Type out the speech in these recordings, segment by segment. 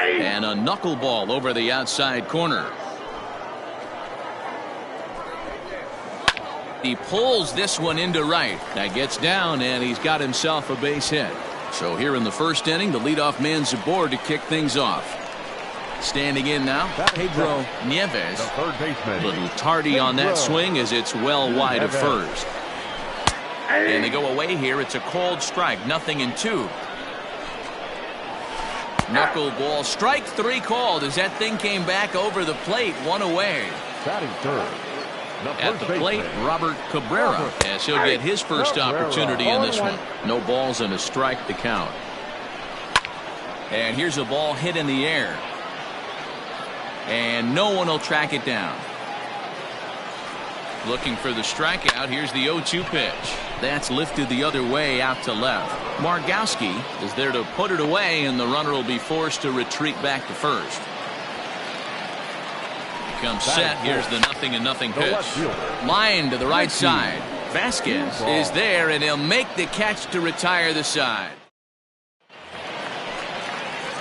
And a knuckleball over the outside corner. He pulls this one into right. That gets down, and he's got himself a base hit. So here in the first inning, the leadoff man's aboard to kick things off. Standing in now, Pedro Nieves. A little tardy on that swing as it's well wide of first. And they go away here. It's a cold strike, 0-2. Knuckleball, strike 3 called as that thing came back over the plate, 1 away. Batting third. At the plate, Robert Cabrera, as he'll get his first opportunity in this one. No balls and a strike to count. And here's a ball hit in the air. And no one will track it down. Looking for the strikeout. Here's the 0-2 pitch. That's lifted the other way out to left. Margowski is there to put it away, and the runner will be forced to retreat back to first. Comes set. Here's the 0-0 pitch. Line to the right side. Vasquez is there, and he'll make the catch to retire the side.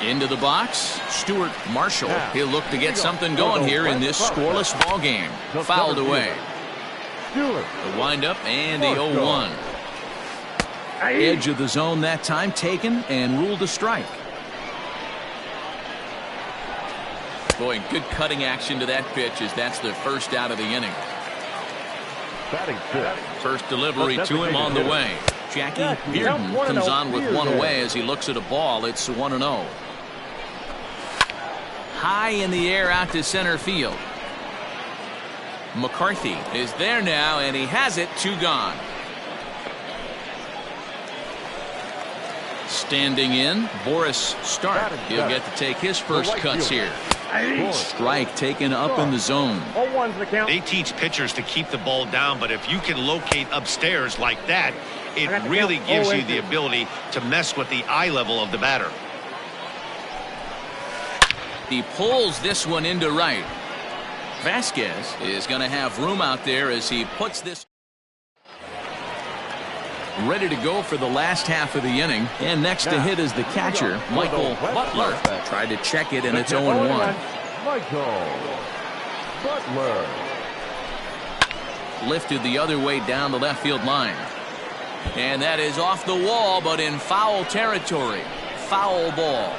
Into the box, Stuart Marshall. He'll look to get something going here in this scoreless ball game. Fouled away. The windup and the 0-1. Edge of the zone that time taken and ruled a strike. Boy, good cutting action to that pitch as that's the first out of the inning. First delivery to him on the way. Jackie Bearden comes on with 1 away as he looks at a ball. It's 1-0. High in the air out to center field. McCarthy is there now, and he has it. 2 gone. Standing in, Boris Stark. He'll get to take his first cuts here. Strike taken up in the zone. They teach pitchers to keep the ball down, but if you can locate upstairs like that, it really gives you the ability to mess with the eye level of the batter. He pulls this one into right. Vasquez is going to have room out there as he puts this. Ready to go for the last half of the inning. And next to hit is the catcher, Michael Butler. Tried to check it, and it's 0-1. Michael Butler. Lifted the other way down the left field line. And that is off the wall, but in foul territory. Foul ball.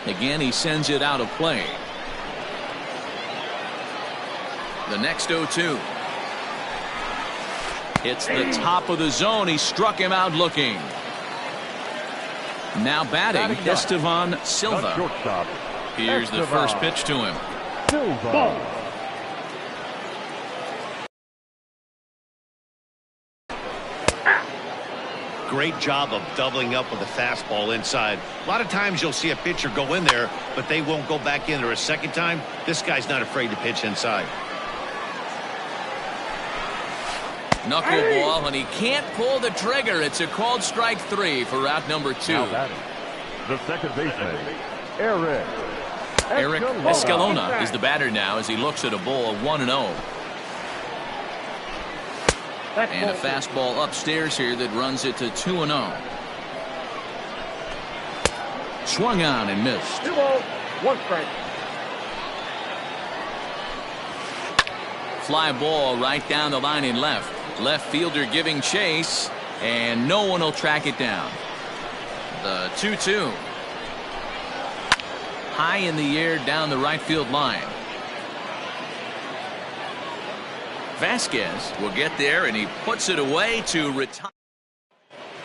Again, he sends it out of play. The next 0-2. It's the top of the zone. He struck him out looking. Now batting, Estevan Silva. Here's the first pitch to him. Great job of doubling up with a fastball inside. A lot of times you'll see a pitcher go in there, but they won't go back in there a second time. This guy's not afraid to pitch inside. Knuckleball, and he can't pull the trigger. It's a called strike 3 for out number 2. The second baseman, Eric Escalona is the batter now as he looks at a ball of 1-0. And a fastball upstairs here that runs it to 2-0. Swung on and missed. 2-0, 1 strike. Fly ball right down the line in left. Left fielder giving chase, and no one will track it down. The 2-2. High in the air down the right field line. Vasquez will get there, and he puts it away to retire.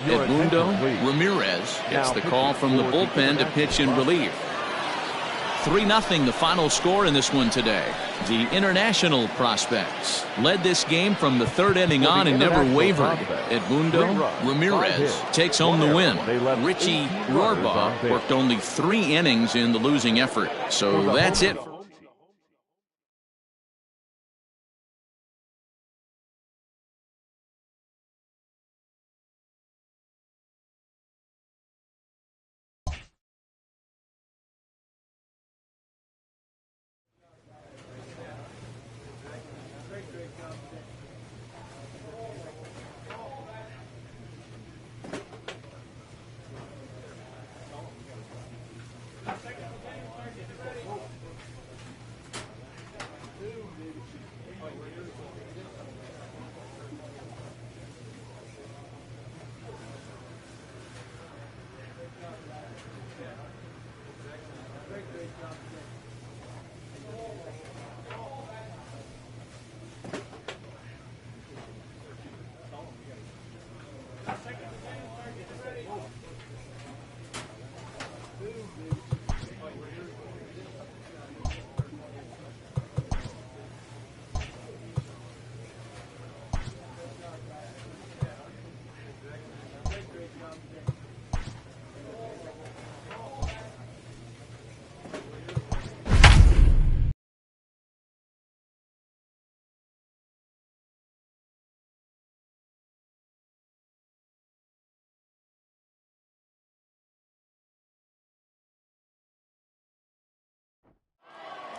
Edmundo Ramirez gets the call from the bullpen to pitch in relief. 3-0 the final score in this one today. The international prospects led this game from the third inning on and never wavered. Edmundo Ramirez takes home the win. Richie Rohrbaugh worked only 3 innings in the losing effort. So that's it.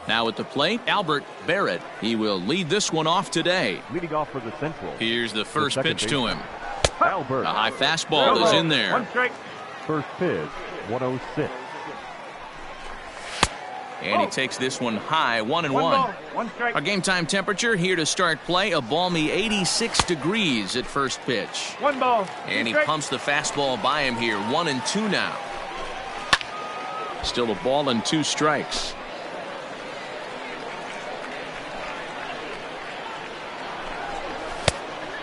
Now at the plate, Albert Barrett. He will lead this one off today. Leading off for the Central. Here's the first pitch to him. Albert. A high fastball is in there. One strike. First pitch, 106. And he takes this one high, 1-1. Our game time temperature here to start play, a balmy 86 degrees at first pitch. One ball. And he pumps the fastball by him here, 1-2 now. Still a ball and 2 strikes.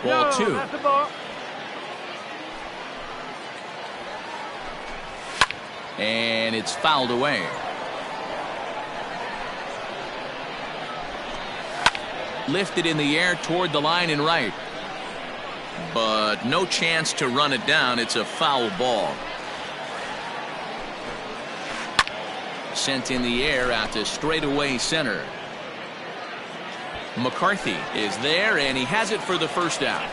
Ball 2. That's the ball. And it's fouled away. Lifted in the air toward the line and right. But no chance to run it down. It's a foul ball. Sent in the air out to straightaway center. McCarthy is there, and he has it for the first out.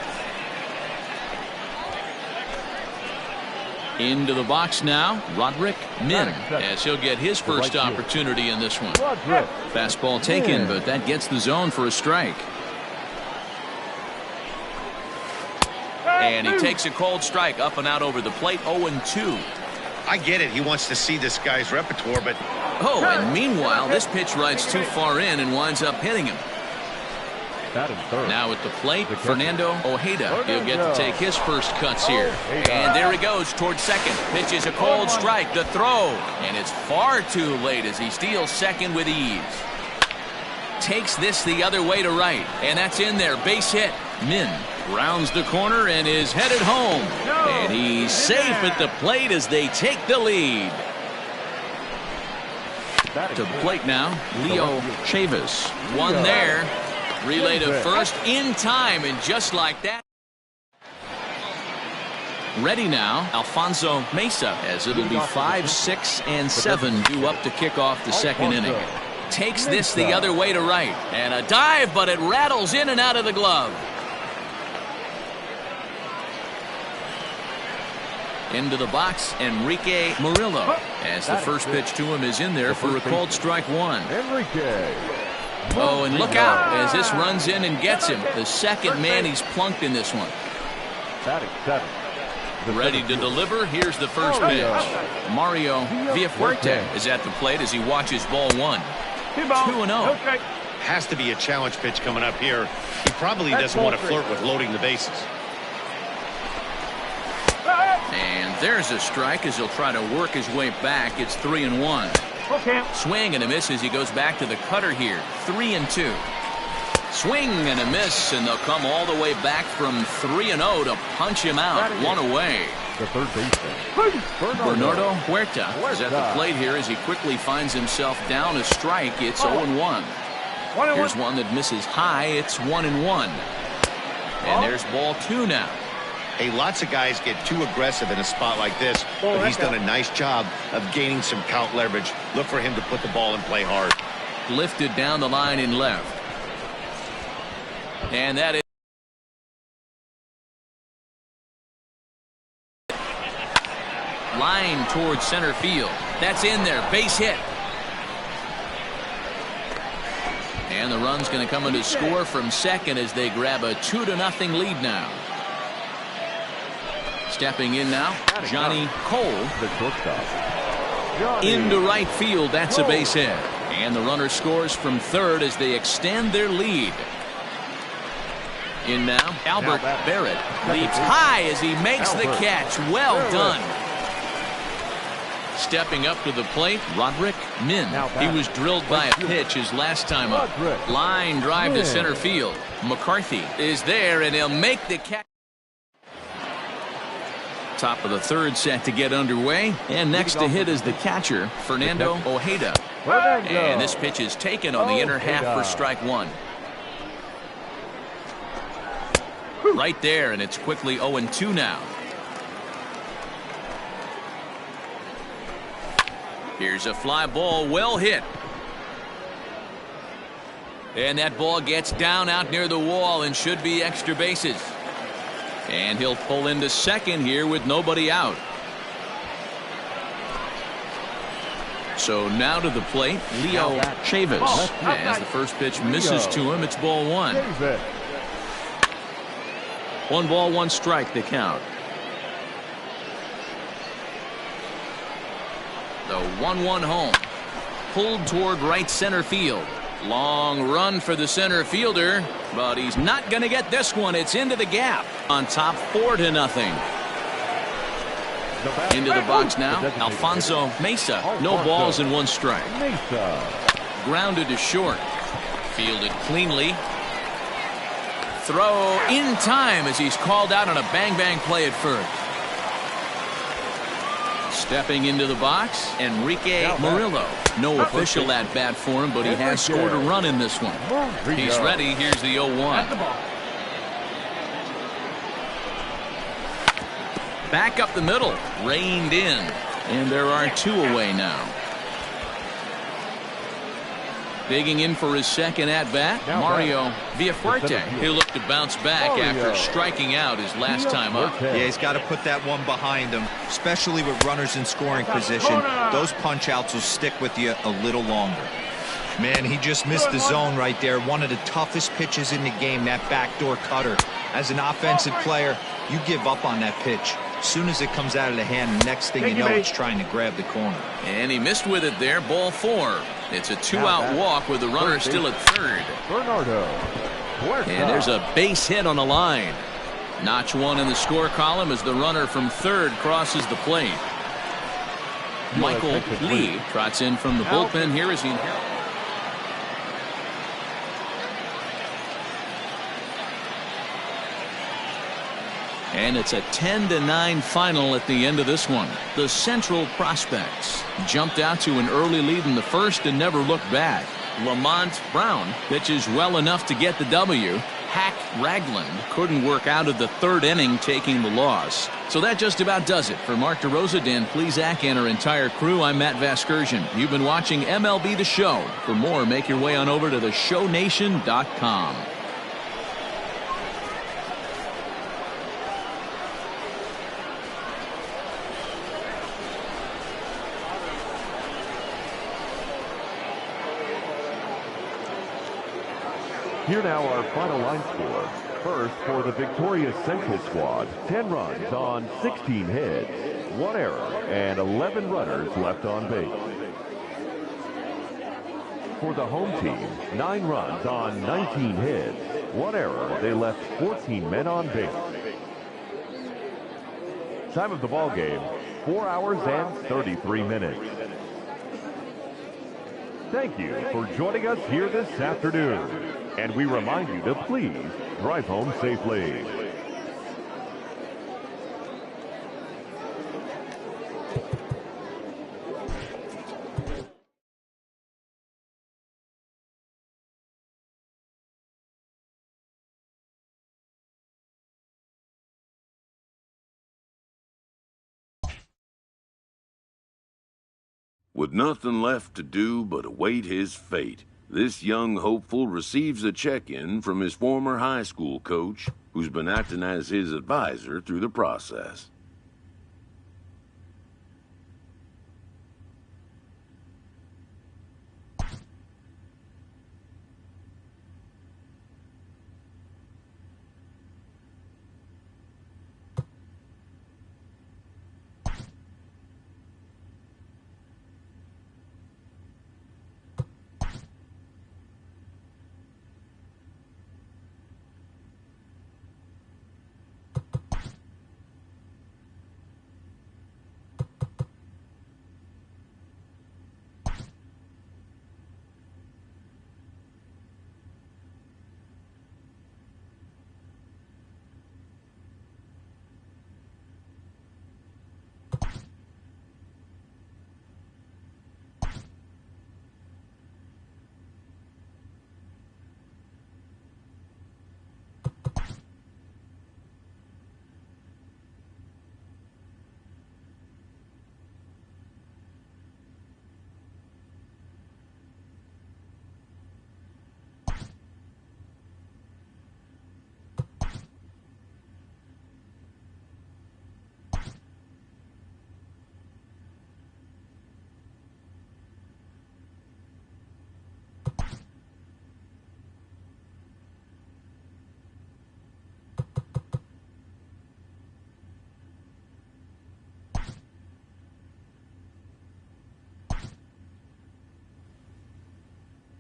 Into the box now, Roderick Min, as he'll get his first opportunity in this one. Fastball taken, but that gets the zone for a strike. And he takes a cold strike up and out over the plate, 0-2. I get it. He wants to see this guy's repertoire, but... Oh, and meanwhile, this pitch rides too far in and winds up hitting him. Now at the plate, Fernando Ojeda. He'll get to take his first cuts here. And there he goes towards second. Pitches a cold strike, the throw. And it's far too late as he steals second with ease. Takes this the other way to right. And that's in there, base hit. Min rounds the corner and is headed home. And he's safe at the plate as they take the lead. To the plate now, Leo Chavis. One there. Relay to first in time, and just like that. Ready now, Alfonso Mesa, as it'll be 5, 6, and 7 due up to kick off the second inning. Takes this the other way to right, and a dive, but it rattles in and out of the glove. Into the box, Enrique Murillo, as the first pitch to him is in there for a called strike 1. Enrique. Oh, and look out as this runs in and gets him. The second man he's plunked in this one. Ready to deliver. Here's the first pitch. Mario Villafuerte is at the plate as he watches ball 1. 2-0. Has to be a challenge pitch coming up here. He probably doesn't want to flirt with loading the bases. And there's a strike as he'll try to work his way back. It's 3-1. Swing and a miss as he goes back to the cutter here. 3-2. Swing and a miss, and they'll come all the way back from 3-0 to punch him out. 1 away. The third baseman, Bernardo Huerta is at the plate here as he quickly finds himself down a strike. It's 0-1. Here's one that misses high. It's 1-1. And there's ball 2 now. Hey, lots of guys get too aggressive in a spot like this, but he's done a nice job of gaining some count leverage. Look for him to put the ball and play hard. Lifted down the line in left. And that is line towards center field. That's in there. Base hit. And the run's going to come in to score from second as they grab a 2-0 lead now. Stepping in now, Johnny Cole. The shortstop. Into right field. That's a base hit. And the runner scores from third as they extend their lead. In now, Albert Barrett leaps high as he makes the catch. Well done. Stepping up to the plate, Roderick Min. He was drilled by a pitch his last time up. Line drive to center field. McCarthy is there, and he'll make the catch. Top of the third set to get underway, and next to hit is the catcher, Fernando Ojeda. And this pitch is taken on the inner half for strike 1. Right there, and it's quickly 0-2 now. Here's a fly ball, well hit. And that ball gets down out near the wall and should be extra bases. And he'll pull into second here with nobody out. So now to the plate, Leo Chavis. As the first pitch misses to him, it's ball one. 1 ball, 1 strike, the count. The 1-1 home. Pulled toward right center field. Long run for the center fielder, but he's not going to get this one. It's into the gap. On top, 4-0. Into the box now, Alfonso Mesa. No balls and 1 strike. Grounded to short. Fielded cleanly. Throw in time as he's called out on a bang-bang play at first. Stepping into the box, Enrique Murillo. No official at bat for him, but he has scored a run in this one. He's ready. Here's the 0-1. Back up the middle, reined in, and there are 2 away now. Digging in for his second at-bat, Mario Villafuerte. He'll look to bounce back after striking out his last time up. Yeah, he's got to put that one behind him, especially with runners in scoring position. Those punch-outs will stick with you a little longer. Man, he just missed the zone right there. One of the toughest pitches in the game, that backdoor cutter. As an offensive player, you give up on that pitch. As soon as it comes out of the hand, the next thing you know, it's trying to grab the corner. And he missed with it there, ball 4. It's a 2-out walk with the runner still at third. And there's a base hit on the line. Notch 1 in the score column as the runner from third crosses the plate. Michael Lee trots in from the bullpen here as he... And it's a 10-9 final at the end of this one. The Central Prospects jumped out to an early lead in the first and never looked back. Lamont Brown pitches well enough to get the W. Hack Ragland couldn't work out of the third inning, taking the loss. So that just about does it. For Mark DeRosa, Dan Plesac, and our entire crew, I'm Matt Vasgersian. You've been watching MLB The Show. For more, make your way on over to theshownation.com. Here now our final line score. First, for the victorious Central squad, 10 runs on 16 hits, 1 error, and 11 runners left on base. For the home team, 9 runs on 19 hits, 1 error. They left 14 men on base. Time of the ball game, 4 hours and 33 minutes. Thank you for joining us here this afternoon. And we remind you to please drive home safely. With nothing left to do but await his fate, this young hopeful receives a check-in from his former high school coach, who's been acting as his advisor through the process.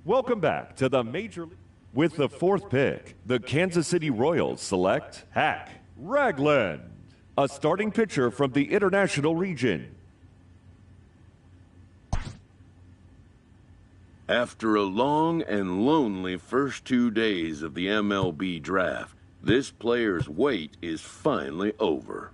Welcome back to the Major League. With the 4th pick, the Kansas City Royals select Hack Ragland, a starting pitcher from the International region. After a long and lonely first 2 days of the MLB draft, this player's wait is finally over.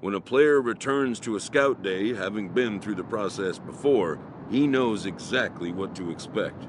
When a player returns to a scout day, having been through the process before, he knows exactly what to expect.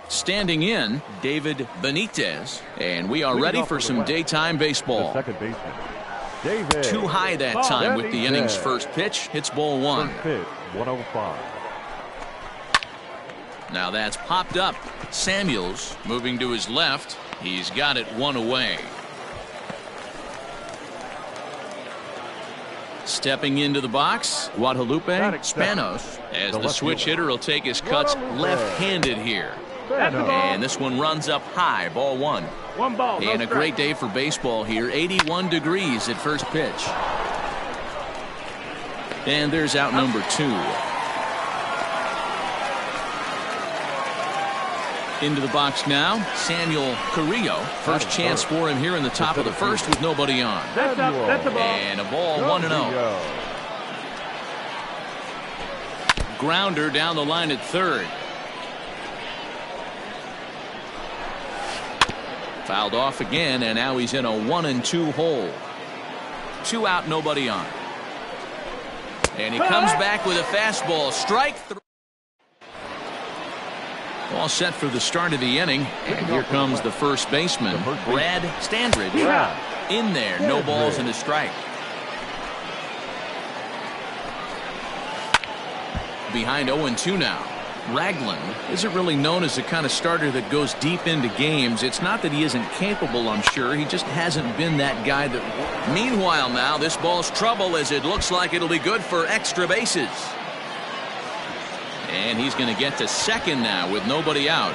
Standing in, David Benitez, and we are ready for some daytime baseball. Second baseman, David. Too high that time with the inning's first pitch. Hits ball one. First pitch, 105. Now that's popped up. Samuels moving to his left. He's got it one away. Stepping into the box, Guadalupe Spanos, as the switch hitter will take his cuts left-handed here. And this one runs up high, ball one. One ball. And a great day for baseball here. 81 degrees at first pitch. And there's out number 2. Into the box now, Samuel Carrillo. First chance for him here in the top of the first with nobody on. That's a ball. And a ball, 1-0. Grounder down the line at third. Fouled off again, and now he's in a 1-2 hole. 2 out, nobody on. And he comes back with a fastball. Strike 3. All set for the start of the inning. And here comes the first baseman, Brad Standridge. In there, no balls and a strike. Behind 0-2 now. Ragland isn't really known as the kind of starter that goes deep into games. It's not that he isn't capable, I'm sure. He just hasn't been that guy that... Meanwhile now, this ball's trouble as it looks like it'll be good for extra bases. And he's going to get to second now with nobody out.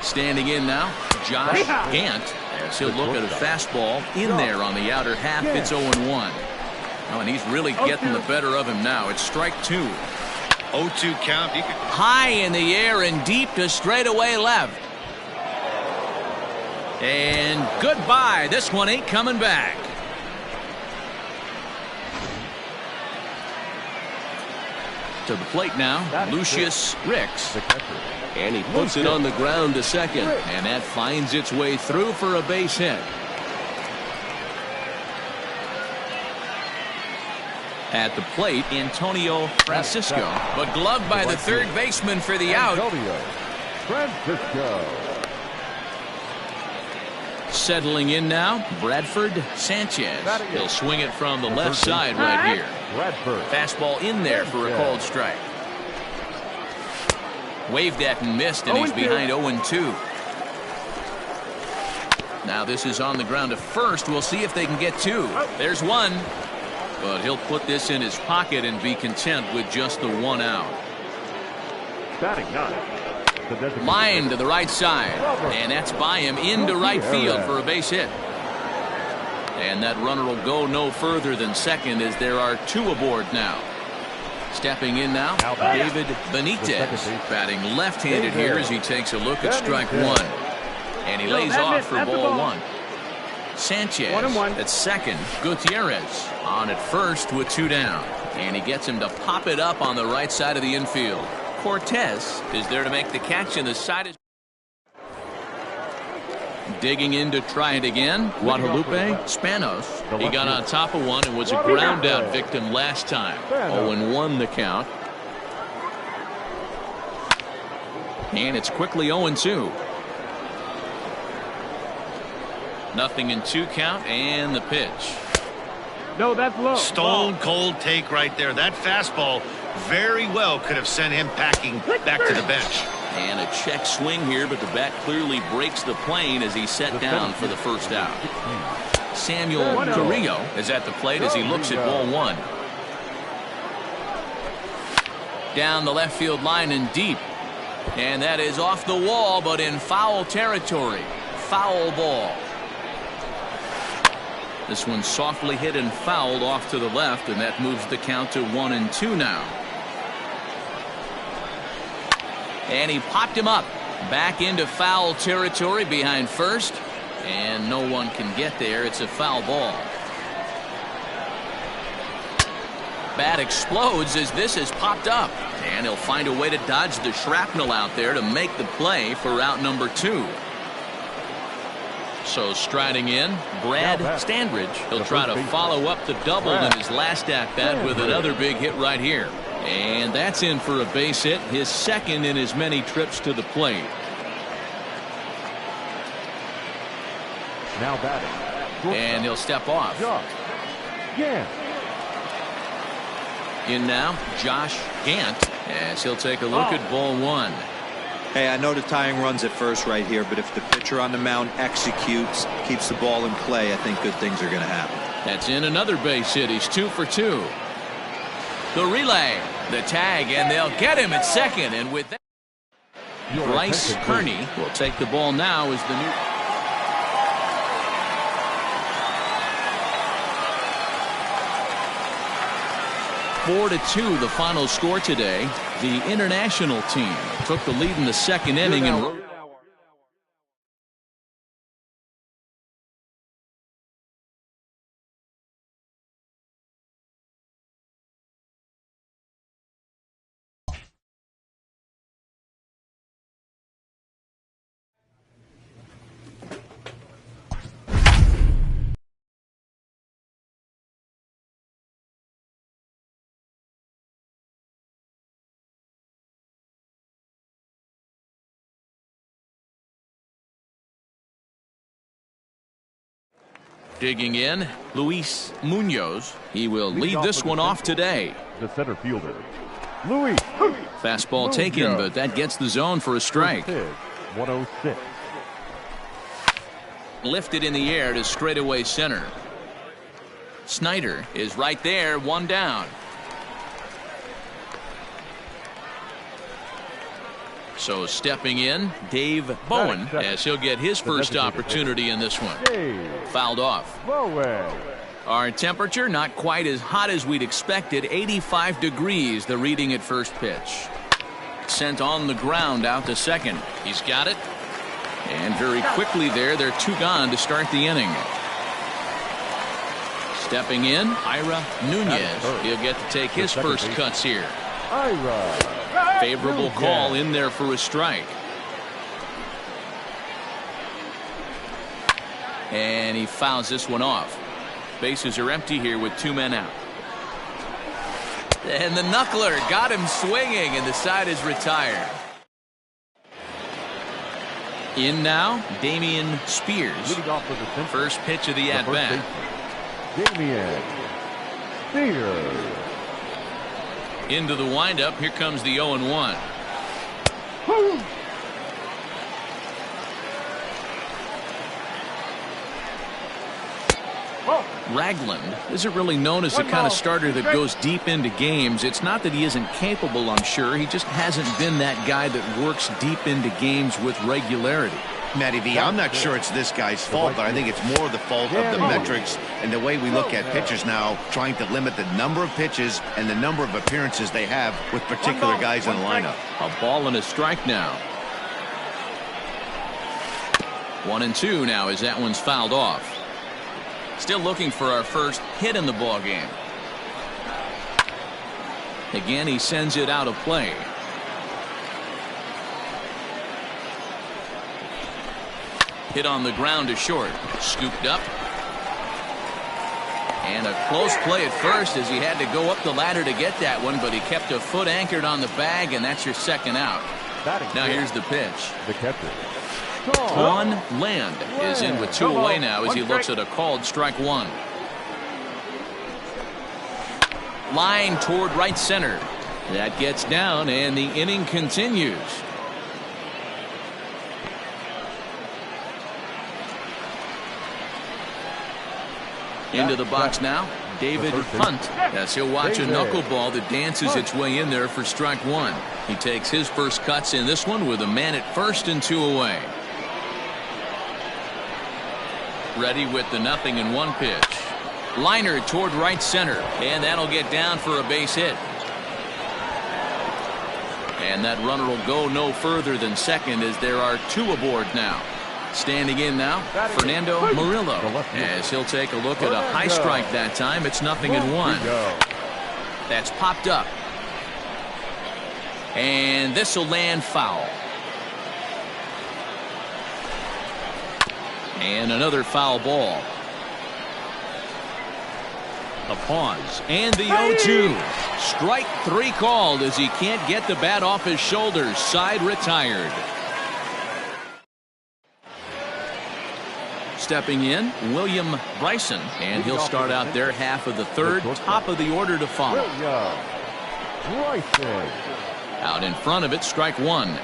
Standing in now, Josh Gant. As he'll look at a fastball in there on the outer half. It's 0-1. Oh, and he's really getting the better of him now. It's strike 2. 0-2 count. High in the air and deep to straightaway left. And goodbye. This one ain't coming back. To the plate now, Lucius Ricks. And he puts it on the ground to second. And that finds its way through for a base hit. At the plate, Antonio Francisco, but gloved by the third baseman for the out. Francisco. Settling in now, Bradford Sanchez. He'll swing it from the left side right here. Fastball in there for a called strike. Waved at and missed, and he's behind 0-2. Now this is on the ground to first. We'll see if they can get 2. There's 1. But he'll put this in his pocket and be content with just the 1 out. Line to the right side. And that's by him into right field for a base hit. And that runner will go no further than second as there are 2 aboard now. Stepping in now, David Benitez. Batting left-handed here as he takes a look at strike 1. And he lays off for ball 1. Sanchez at second. Gutierrez on at first with 2 down. And he gets him to pop it up on the right side of the infield. Cortez is there to make the catch, and the side is digging in to try it again. Guadalupe Spanos. He got on top of one and was a ground out victim last time. 0-1 the count. And it's quickly 0-2. Nothing in 2 count, and the pitch. No, that's low. Stone cold take right there. That fastball very well could have sent him packing back to the bench. And a check swing here, but the bat clearly breaks the plane as he's set down for the first out. Samuel Carrillo is at the plate as he looks at ball 1. Down the left field line and deep. And that is off the wall, but in foul territory. Foul ball. This one softly hit and fouled off to the left, and that moves the count to 1-2 now. And he popped him up back into foul territory behind first, and no one can get there. It's a foul ball. Bat explodes as this is popped up, and he'll find a way to dodge the shrapnel out there to make the play for out number 2. So striding in, Brad Standridge. He'll try to follow up the double in his last at-bat with another big hit right here. And that's in for a base hit, his second in as many trips to the plate. Now batting. And he'll step off. In now, Josh Gant, as he'll take a look at ball 1. Hey, I know the tying runs at first right here, but if the pitcher on the mound executes, keeps the ball in play, I think good things are going to happen. That's in another base hit. He's 2 for 2. The relay, the tag, and they'll get him at second. And with that, Bryce Kearney will take the ball now as the new. 4-2 the final score today. The international team took the lead in the second inning and digging in, Luis Munoz. He will lead this one off today. The center fielder, Luis. Fastball taken, but that gets the zone for a strike. 106. Lifted in the air to straightaway center. Snyder is right there, one down. So stepping in, Dave Bowen, as he'll get his first opportunity in this one. Fouled off. Our temperature not quite as hot as we'd expected. 85 degrees, the reading at first pitch. Sent on the ground out to second. He's got it. And very quickly there, they're two gone to start the inning. Stepping in, Ira Nunez. He'll get to take his first cuts here. Favorable call in there for a strike. And he fouls this one off. Bases are empty here with two men out. And the knuckler got him swinging, and the side is retired. In now, Damian Spears. First pitch of the at-bat. Damian Spears. Into the windup. Here comes the 0-1. Ragland isn't really known as the kind of starter that goes deep into games. It's not that he isn't capable, I'm sure. He just hasn't been that guy that works deep into games with regularity. Matty V, I'm not sure it's this guy's fault, but I think it's more the fault of the metrics and the way we look at pitchers now, trying to limit the number of pitches and the number of appearances they have with particular guys in the lineup. A ball and a strike now. 1-2 now as that one's fouled off. Still looking for our first hit in the ball game. Again, he sends it out of play. Hit on the ground to short. Scooped up. And a close play at first as he had to go up the ladder to get that one, but he kept a foot anchored on the bag, and that's your second out. Now here's the pitch. The catcher. Juan Land is in with two away now as he looks at a called strike one. Line toward right center. That gets down, and the inning continues. Into the box now, David Hunt, as he'll watch a knuckleball that dances its way in there for strike one. He takes his first cuts in this one with a man at first and two away. Ready with the 0-1 pitch. Liner toward right center, and that'll get down for a base hit. And that runner will go no further than second as there are two aboard now. Standing in now, Fernando Murillo, as he'll take a look at a high strike that time. It's 0-1. That's popped up. And this will land foul. And another foul ball. A pause. And the 0-2. Strike three called as he can't get the bat off his shoulders. Side retired. Stepping in, William Bryson, and he'll start out their half of the third. Top of the order to follow. Out in front of it, strike one.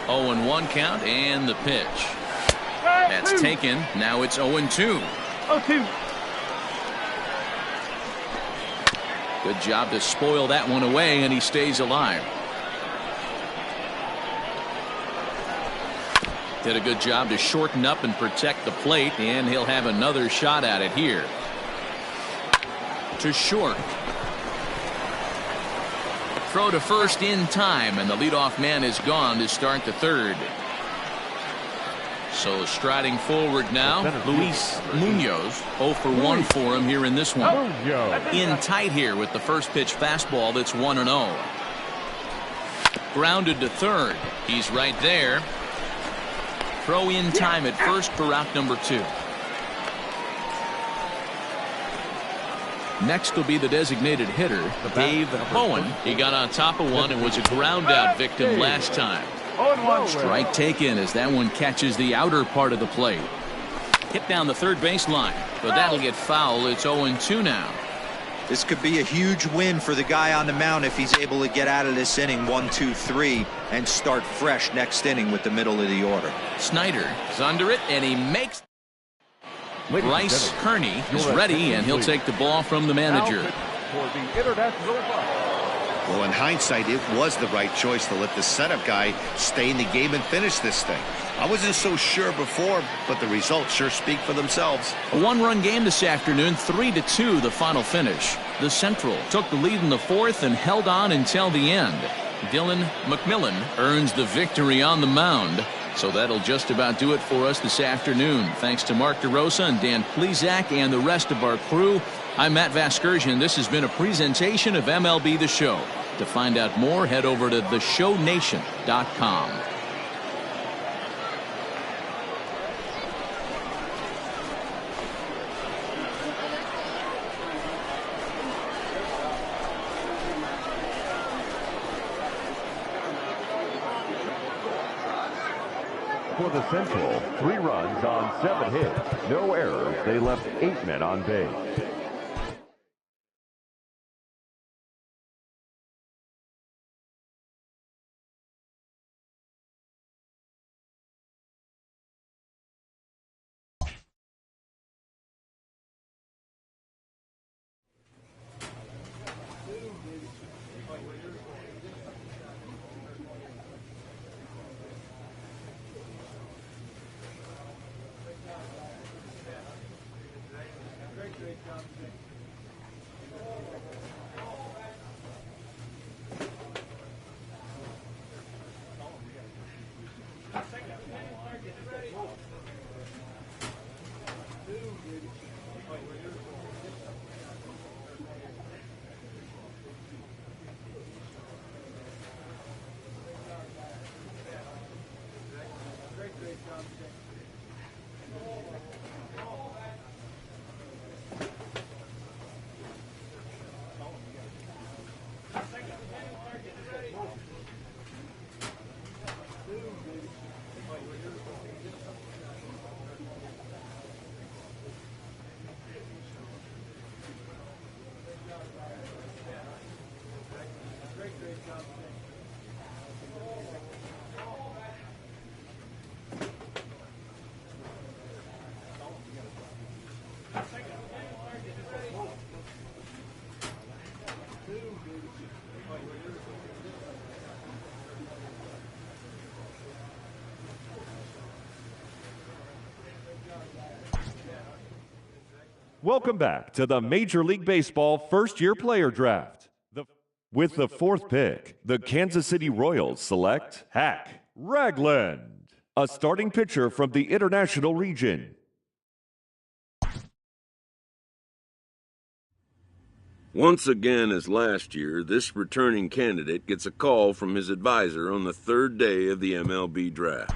0-1 count, and the pitch. That's taken. Now it's 0-2. Good job to spoil that one away, and he stays alive. Did a good job to shorten up and protect the plate, and he'll have another shot at it here. To short. Throw to first in time, and the leadoff man is gone to start the third. So striding forward now, Luis Munoz. 0 for 1 for him here in this one. In tight here with the first pitch fastball that's 1-0. Grounded to third. He's right there. Throw in time at first for out number 2. Next will be the designated hitter, Dave Bowen. He got on top of one and was a ground out victim last time. Strike taken as that one catches the outer part of the plate. Hit down the third baseline, but that'll get foul. It's 0-2 now. This could be a huge win for the guy on the mound if he's able to get out of this inning 1, 2, 3 and start fresh next inning with the middle of the order. Snyder is under it, and he makes. Bryce Kearney is ready, and he'll take the ball from the manager. Well, in hindsight, it was the right choice to let the setup guy stay in the game and finish this thing. I wasn't so sure before, but the results sure speak for themselves. A one-run game this afternoon, 3-2 the final finish. The Central took the lead in the fourth and held on until the end. Dylan McMillan earns the victory on the mound. So that'll just about do it for us this afternoon. Thanks to Mark DeRosa and Dan Plezak and the rest of our crew. I'm Matt Vasgersian. This has been a presentation of MLB The Show. To find out more, head over to theshownation.com. For the Central, 3 runs on 7 hits, no errors. They left 8 men on base. Welcome back to the Major League Baseball first-year player draft. With the 4th pick, the Kansas City Royals select Hack Ragland, a starting pitcher from the International region. Once again, as last year, this returning candidate gets a call from his advisor on the 3rd day of the MLB draft.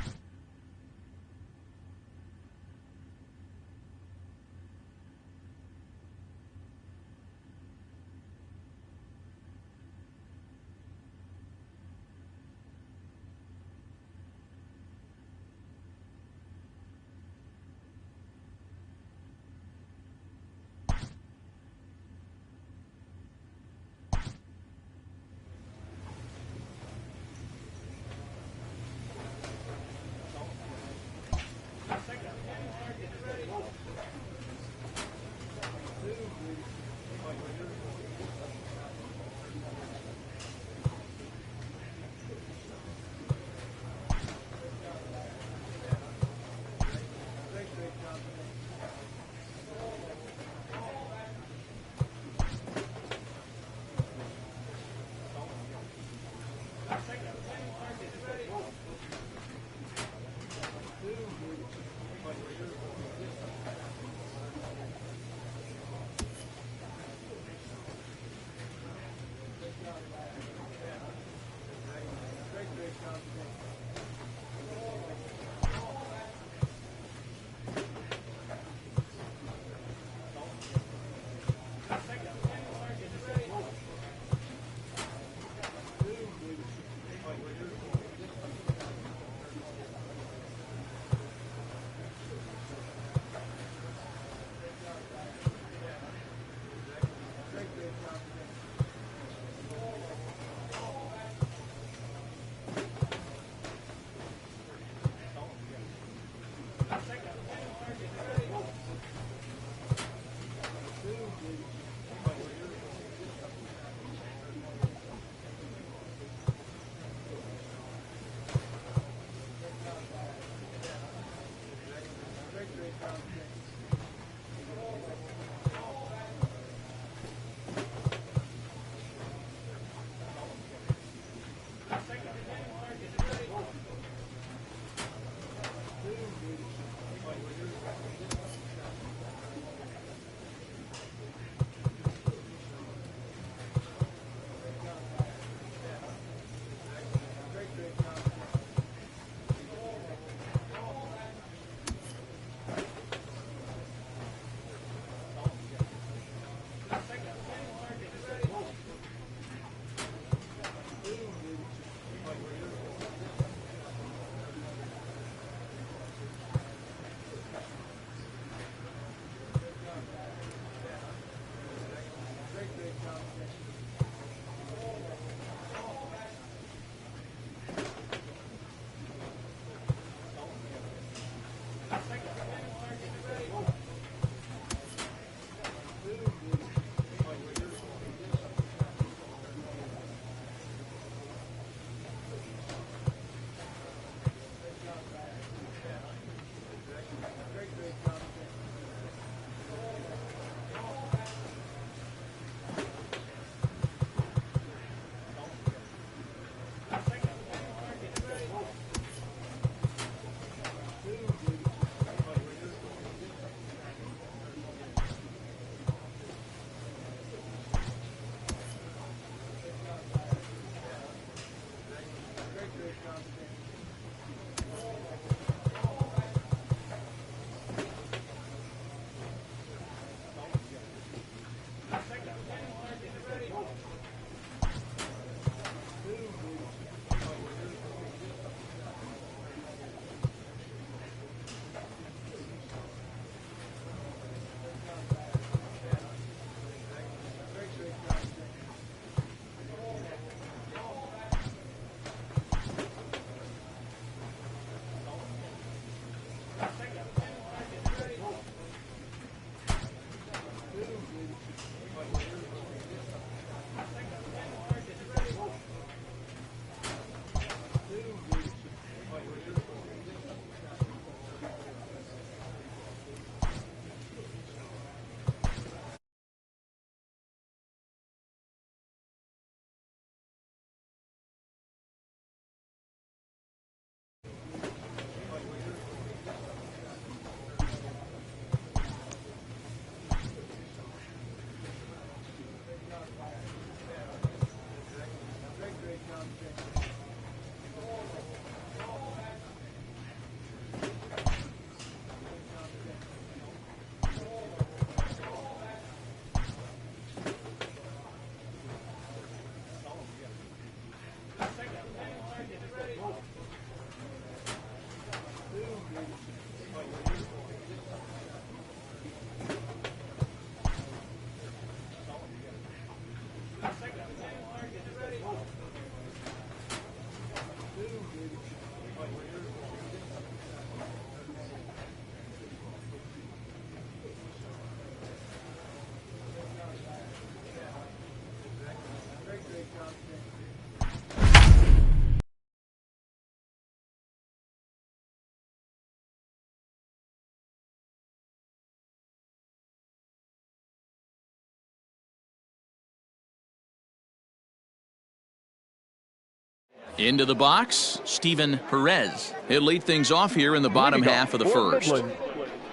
Into the box, Steven Perez. He'll lead things off here in the bottom half of the first.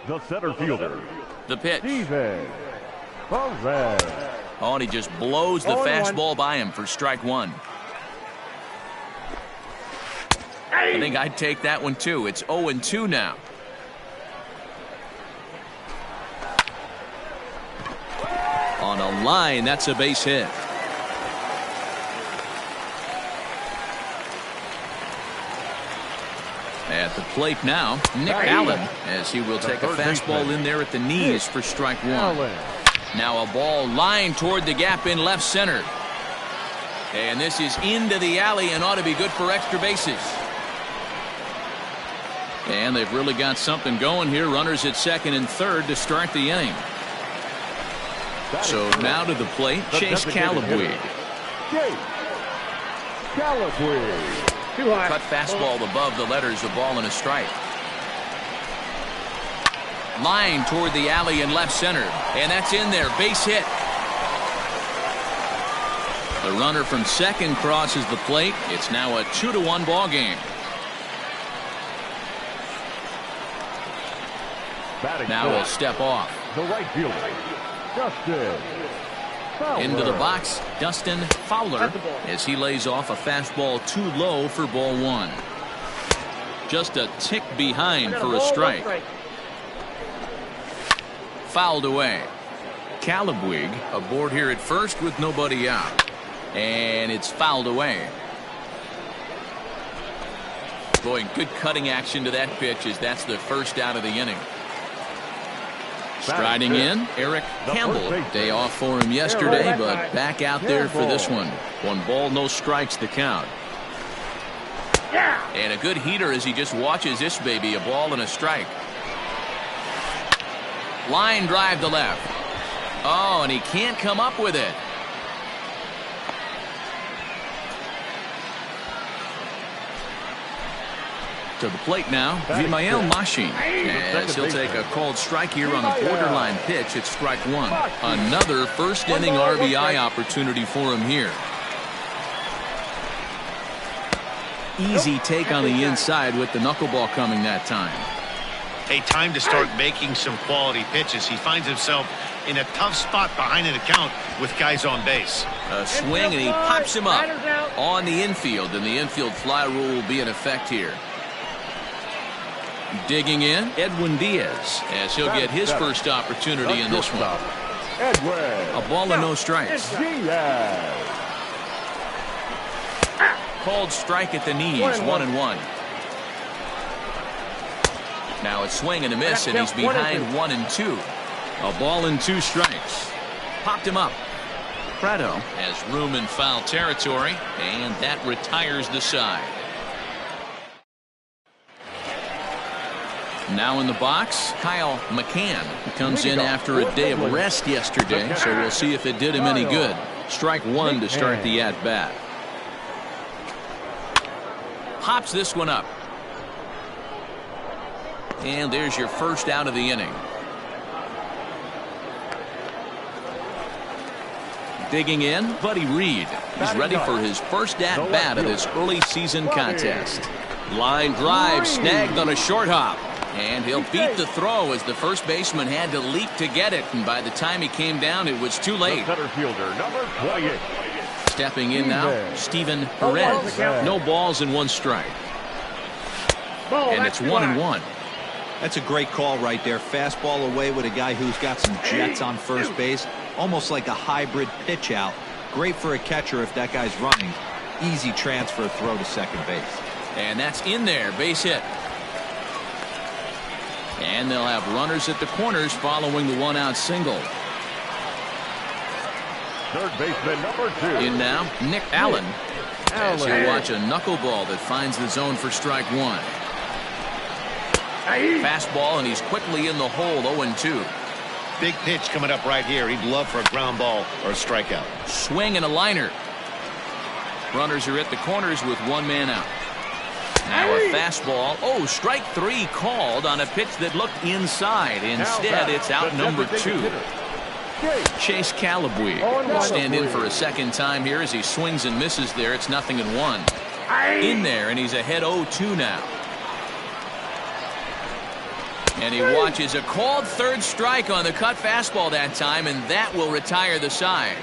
The center fielder. The pitch. Steven Perez. Oh, and he just blows the fastball by him for strike one. I think I'd take that one too. It's 0-2 now. On a line, that's a base hit. At the plate now, Nick Allen, as he will take a fastball in there at the knees for strike one. Now a ball lined toward the gap in left center. And this is into the alley and ought to be good for extra bases. And they've really got something going here. Runners at second and third to start the inning. So now to the plate, Chase Calabwig. Too high. Cut fastball above the letters, a ball and a strike. Line toward the alley in left center. And that's in there. Base hit. The runner from second crosses the plate. It's now a 2-1 ball game. Now we'll step off. The right fielder, Dustin Fowler. Into the box, Dustin Fowler, as he lays off a fastball too low for ball one. Just a tick behind for a strike. Fouled away. Calabwig aboard here at first with nobody out. And it's fouled away. Boy, good cutting action to that pitch as that's the first out of the inning. Striding in, Eric Campbell. Day off for him yesterday, but back out there for this one. 1 ball, no strikes the count. And a good heater as he just watches this baby. A ball and a strike. Line drive to left. Oh, and he can't come up with it. To the plate now, Vimael Machin, as he'll take a called strike here on a borderline pitch at strike one. Another first inning RBI opportunity for him here. Easy take on the inside with the knuckleball coming that time. Hey, time to start making some quality pitches. He finds himself in a tough spot behind an account with guys on base. A swing and he pops him up on the infield, and the infield fly rule will be in effect here. Digging in, Edwin Diaz, as he'll get his first opportunity in this one. A ball and no strikes. Called strike at the knees, 1-1. Now a swing and a miss, and he's behind 1-2. A ball and 2 strikes. Popped him up. Prado has room in foul territory, and that retires the side. Now in the box, Kyle McCann comes in after a day of rest yesterday, so we'll see if it did him any good. Strike one to start the at-bat. Pops this one up. And there's your first out of the inning. Digging in, Buddy Reed. He's ready for his first at-bat of this early season contest. Line drive snagged on a short hop. And he'll beat the throw as the first baseman had to leap to get it. And by the time he came down, it was too late. Center fielder, number 28. Stepping in now, Steven Perez. No balls and 1 strike. And it's 1-1. That's a great call right there. Fastball away with a guy who's got some jets on first base. Almost like a hybrid pitch out. Great for a catcher if that guy's running. Easy transfer throw to second base. And that's in there. Base hit. And they'll have runners at the corners following the 1-out single. Third baseman number 2. In now, Nick Allen. As he'll watch a knuckleball that finds the zone for strike one. Fastball, and he's quickly in the hole, 0-2. Big pitch coming up right here. He'd love for a ground ball or a strikeout. Swing and a liner. Runners are at the corners with 1 man out. Now a fastball. Oh, strike 3 called on a pitch that looked inside. Instead, it's out number 2. Chase Calabwig will stand in for a second time here as he swings and misses there. It's 0-1. In there, and he's ahead 0-2 now. And he watches a called third strike on the cut fastball that time, and that will retire the side.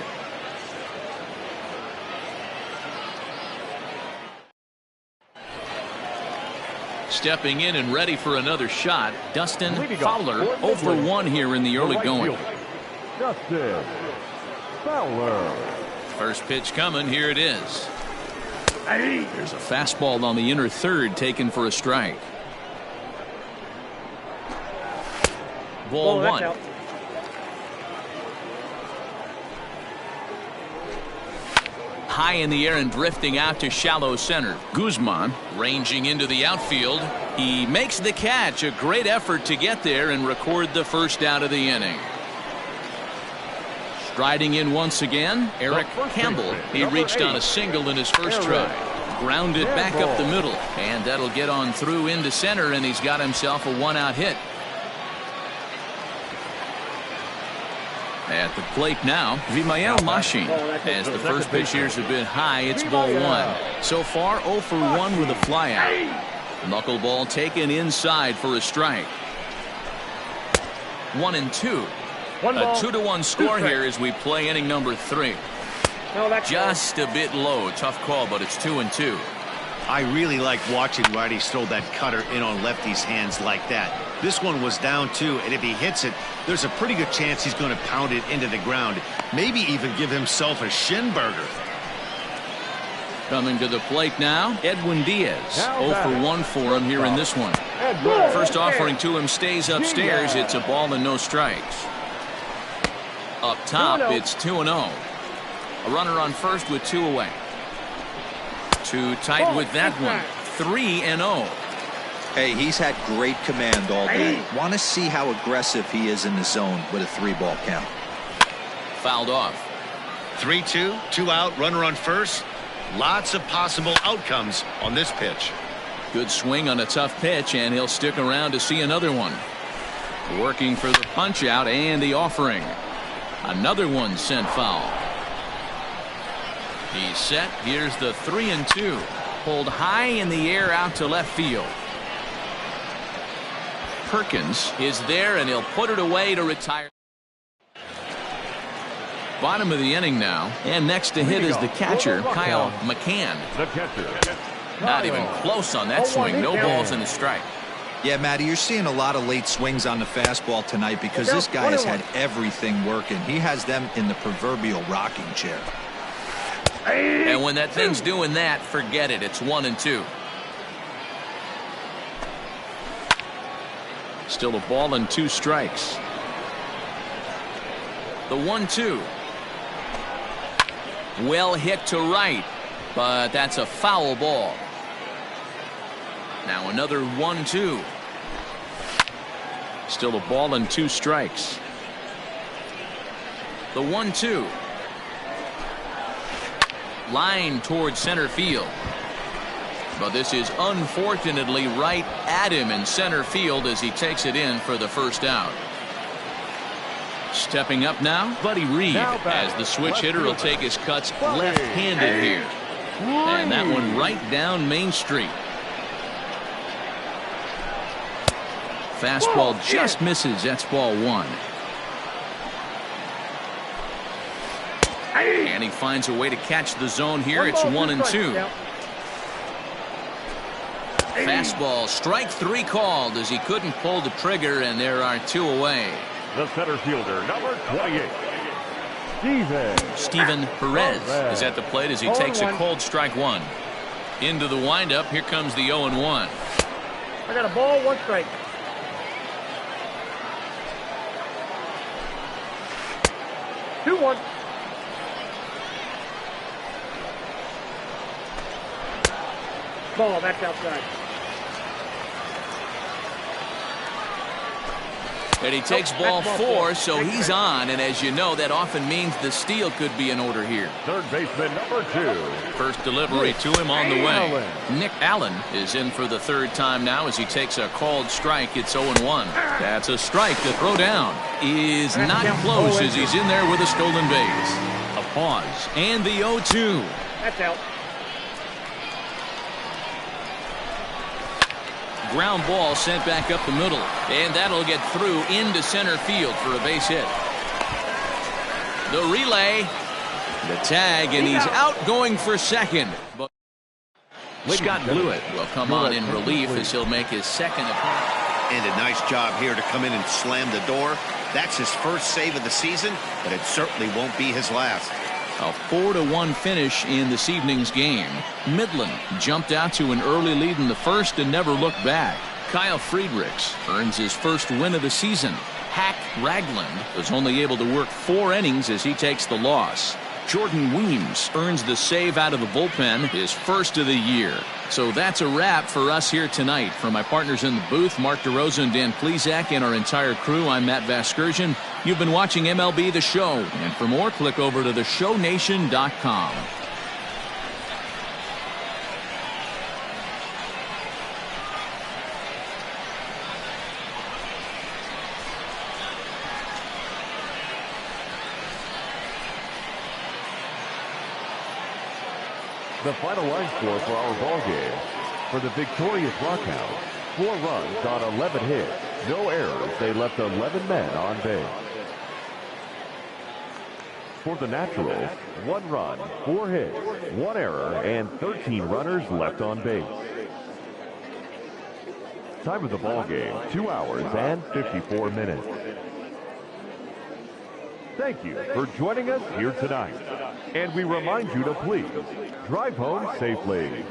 Stepping in and ready for another shot, Dustin Fowler, 0 for 1 here in the early going. Dustin Fowler. First pitch coming, here it is. There's a fastball on the inner third taken for a strike. Ball one. High in the air and drifting out to shallow center. Guzman ranging into the outfield. He makes the catch. A great effort to get there and record the first out of the inning. Striding in once again, Eric Campbell. He reached on a single in his first try. Grounded back up the middle, and that'll get on through into center, and he's got himself a one-out hit. At the plate now, Vimael Machine. As the first pitch here's a bit high, it's ball one. So far, 0 for 1 with a flyout. Knuckleball taken inside for a strike. 1-2. A 2-1 score here as we play inning number 3. Just a bit low. Tough call, but it's 2-2. I really like watching righties throw that cutter in on lefties' hands like that. This one was down 2, and if he hits it, there's a pretty good chance he's going to pound it into the ground. Maybe even give himself a shin burger. Coming to the plate now, Edwin Diaz. 0 for 1 for him here in this one. First offering to him stays upstairs. It's a ball and no strikes. Up top, it's 2-0. A runner on first with 2 away. Too tight with that one. 3-0. Hey, he's had great command all day. Want to see how aggressive he is in the zone with a 3-ball count. Fouled off. 3-2, 2 out, runner on first. Lots of possible outcomes on this pitch. Good swing on a tough pitch, and he'll stick around to see another one. Working for the punch out and the offering. Another one sent foul. He's set. Here's the 3-2. Pulled high in the air out to left field. Perkins is there, and he'll put it away to retire. Bottom of the inning now, and next to hit is the catcher, Kyle McCann. The catcher. Not even close on that swing. No balls and a strike. Yeah, Matty, you're seeing a lot of late swings on the fastball tonight because this guy has had everything working. He has them in the proverbial rocking chair. And when that thing's doing that, forget it. It's 1-2. Still a ball and 2 strikes. The 1-2. Well hit to right, but that's a foul ball. Now another 1-2. Still a ball and 2 strikes. The 1-2. Line towards center field. But this is unfortunately right at him in center field as he takes it in for the first out. Stepping up now, Buddy Reed, as the switch hitter will take his cuts left-handed here. And that one right down Main Street. Fastball just misses. That's ball 1. And he finds a way to catch the zone here. It's 1-2. Fastball, strike 3 called as he couldn't pull the trigger, and there are 2 away. The center fielder, number 28. Steven Perez is at the plate as he takes a cold strike 1. Into the windup, here comes the 0-1. I got a ball, 1 strike. Two, 1. Ball, that's outside. And he takes ball 4, so he's on. And as you know, that often means the steal could be in order here. Third baseman, number 2. First delivery to him on the way. Nick Allen is in for the 3rd time now as he takes a called strike. It's 0-1. That's a strike. The throw down is not close as he's in there with a stolen base. A pause. And the 0-2. That's out. ground ball sent back up the middle. And that'll get through into center field for a base hit. The relay. The tag, and he's out going for second. But Scott Blewett will come on in relief as he'll make his second appearance. And a nice job here to come in and slam the door. That's his first save of the season, but it certainly won't be his last. A 4-1 finish in this evening's game. Midland jumped out to an early lead in the first and never looked back. Kyle Friedrichs earns his first win of the season. Hack Ragland was only able to work 4 innings as he takes the loss. Jordan Weems earns the save out of the bullpen, his first of the year. So that's a wrap for us here tonight. For my partners in the booth, Mark DeRosa and Dan Plezak, and our entire crew, I'm Matt Vasgersian. You've been watching MLB The Show. And for more, click over to theshownation.com. The final line score for our ball game. For the victorious Rockhounds, 4 runs on 11 hits, no errors. They left 11 men on base. For the Naturals, 1 run, 4 hits, 1 error, and 13 runners left on base. Time of the ball game, 2 hours and 54 minutes. Thank you for joining us here tonight. And we remind you to please drive home safely.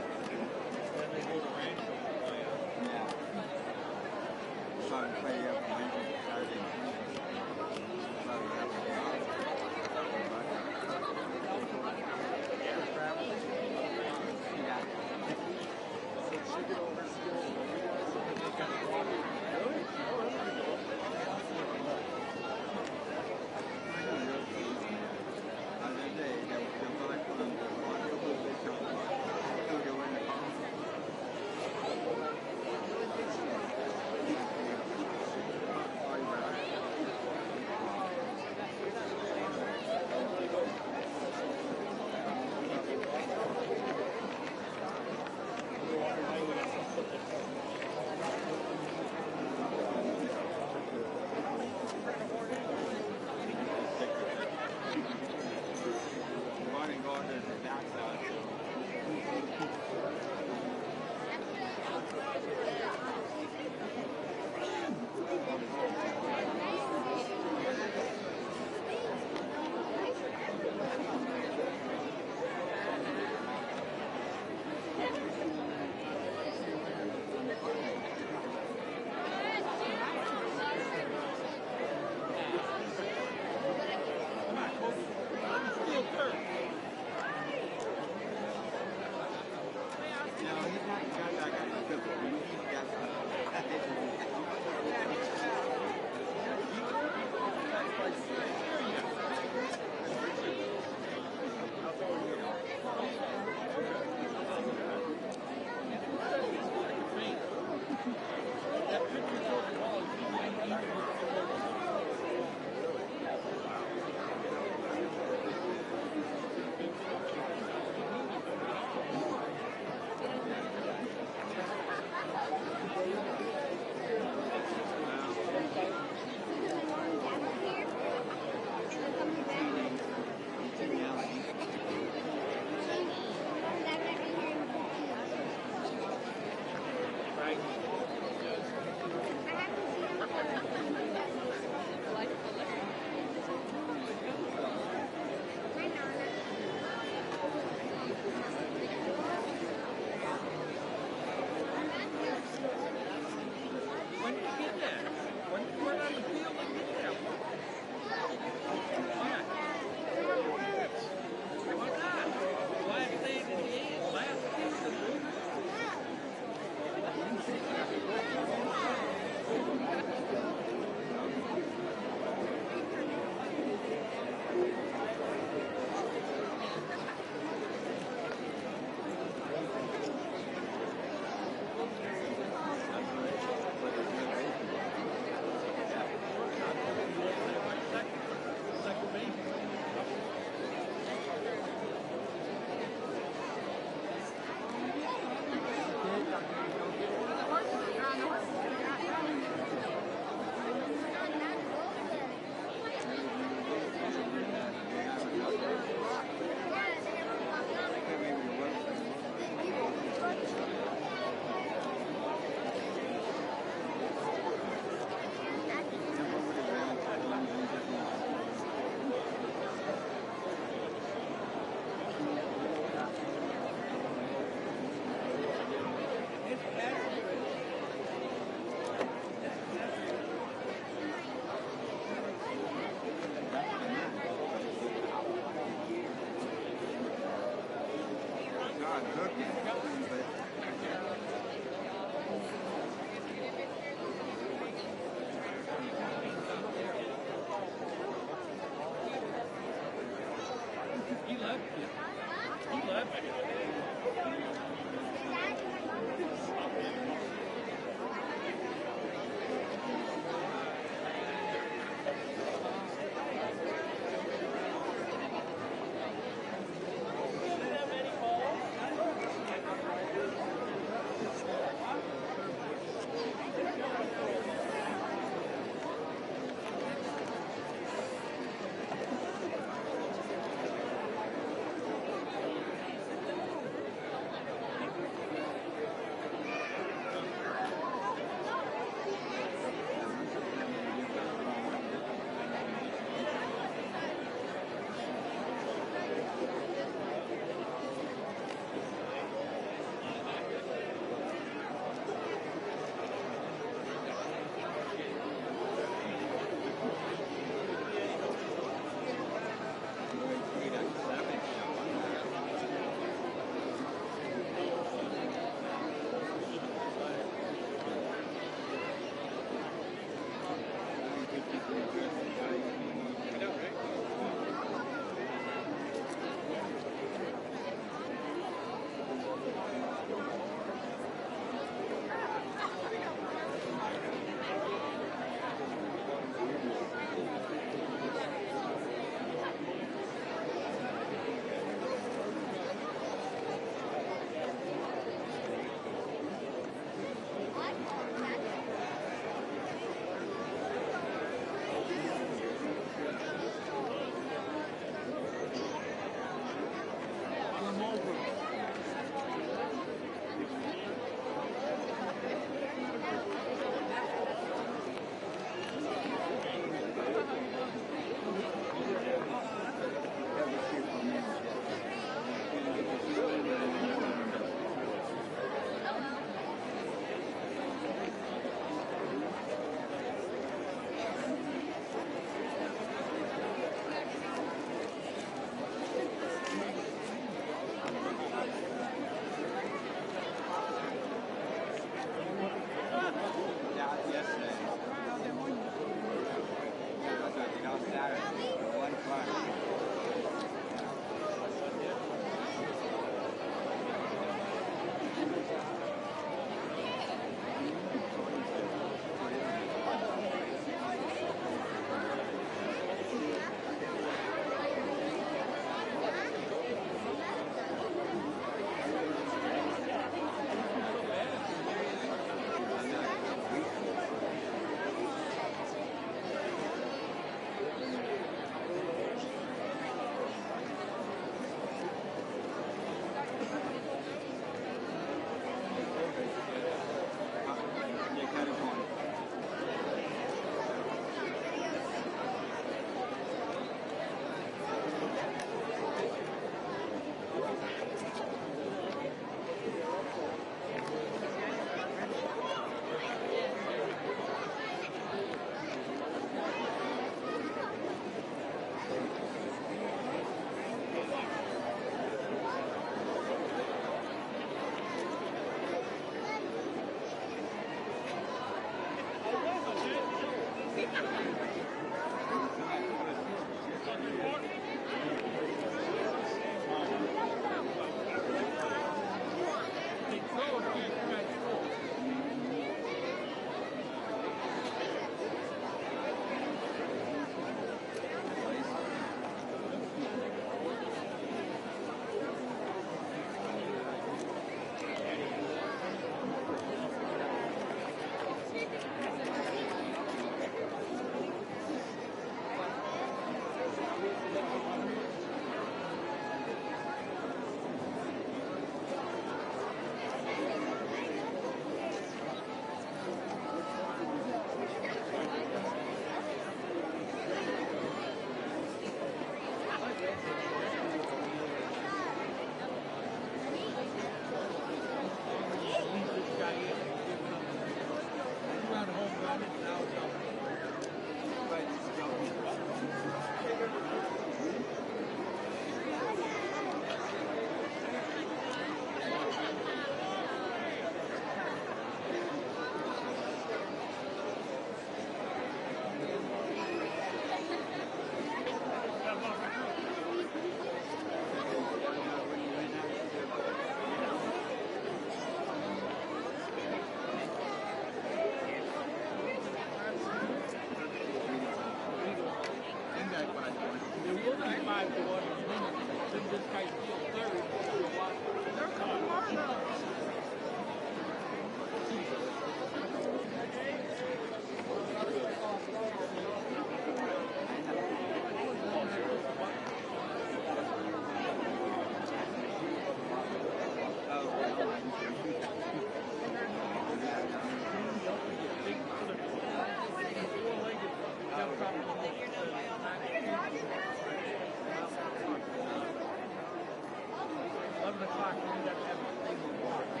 11 o'clock, we have to have a thing with water.